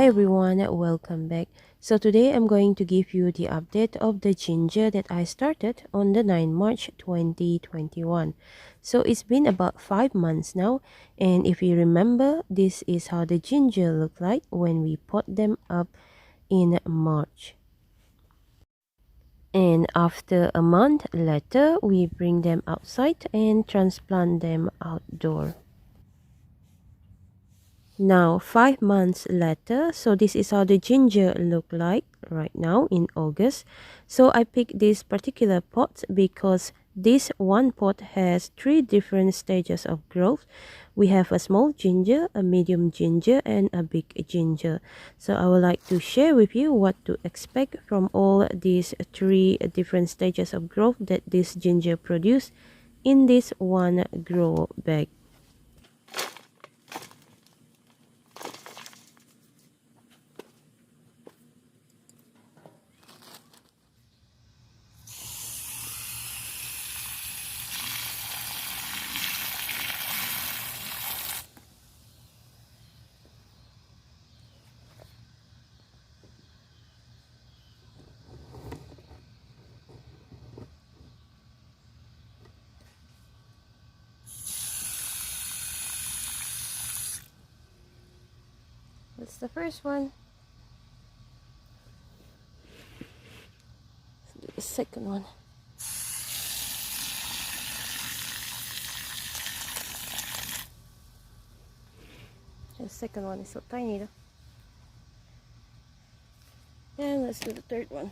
Hi everyone, welcome back. So today I'm going to give you the update of the ginger that I started on the 9 March 2021. So it's been about 5 months now, and if you remember, this is how the ginger looked like when we pot them up in March. And after a month later, we bring them outside and transplant them outdoor. Now 5 months later, so this is how the ginger look like right now in August. So I picked this particular pot because this one pot has 3 different stages of growth. We have a small ginger, a medium ginger, and a big ginger. So I would like to share with you what to expect from all these 3 different stages of growth that this ginger produce in this one grow bag. That's the first one. The second one. The second one is so tiny though. And let's do the third one.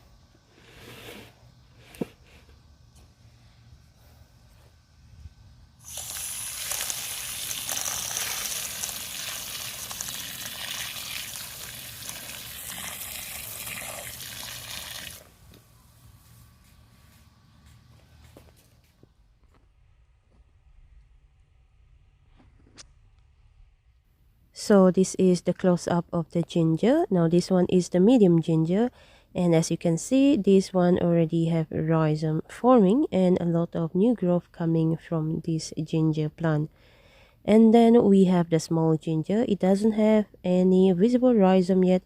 So this is the close-up of the ginger. Now this one is the medium ginger, and as you can see, this one already have rhizome forming and a lot of new growth coming from this ginger plant. And then we have the small ginger. It doesn't have any visible rhizome yet,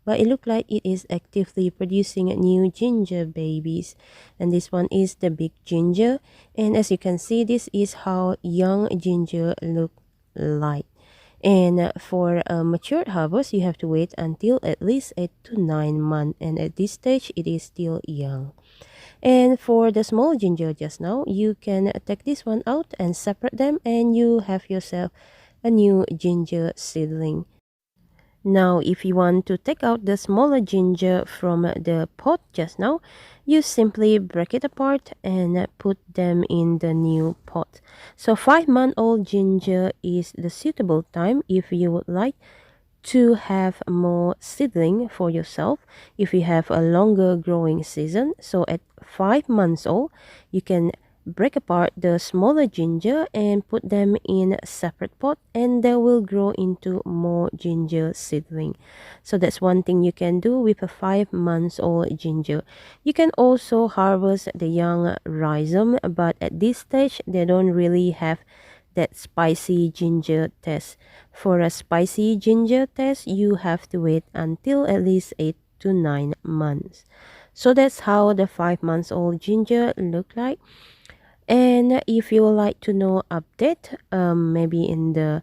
but it looks like it is actively producing new ginger babies. And this one is the big ginger, and as you can see, this is how young ginger look like. And for a matured harvest, you have to wait until at least 8 to 9 months, and at this stage it is still young. And for the small ginger just now, you can take this one out and separate them, and you have yourself a new ginger seedling. Now, if you want to take out the smaller ginger from the pot just now, you simply break it apart and put them in the new pot. So 5-month-old ginger is the suitable time if you would like to have more seedling for yourself if you have a longer growing season. So at 5 months old, you can break apart the smaller ginger and put them in a separate pot, and they will grow into more ginger seedling. So that's one thing you can do with a 5 months old ginger. You can also harvest the young rhizome, but at this stage they don't really have that spicy ginger taste. For a spicy ginger taste, you have to wait until at least 8 to 9 months. So that's how the 5 months old ginger look like. And if you would like to know update, maybe in the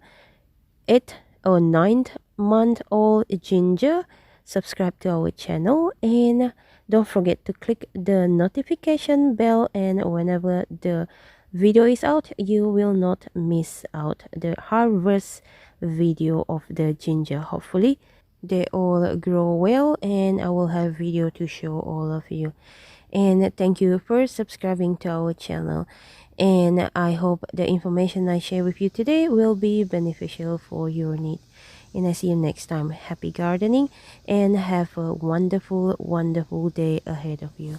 8th or 9th month old ginger, subscribe to our channel, and don't forget to click the notification bell, and whenever the video is out, you will not miss out the harvest video of the ginger. Hopefully they all grow well, and I will have video to show all of you. And thank you for subscribing to our channel, and I hope the information I share with you today will be beneficial for your need. And I see you next time. Happy gardening, and have a wonderful day ahead of you.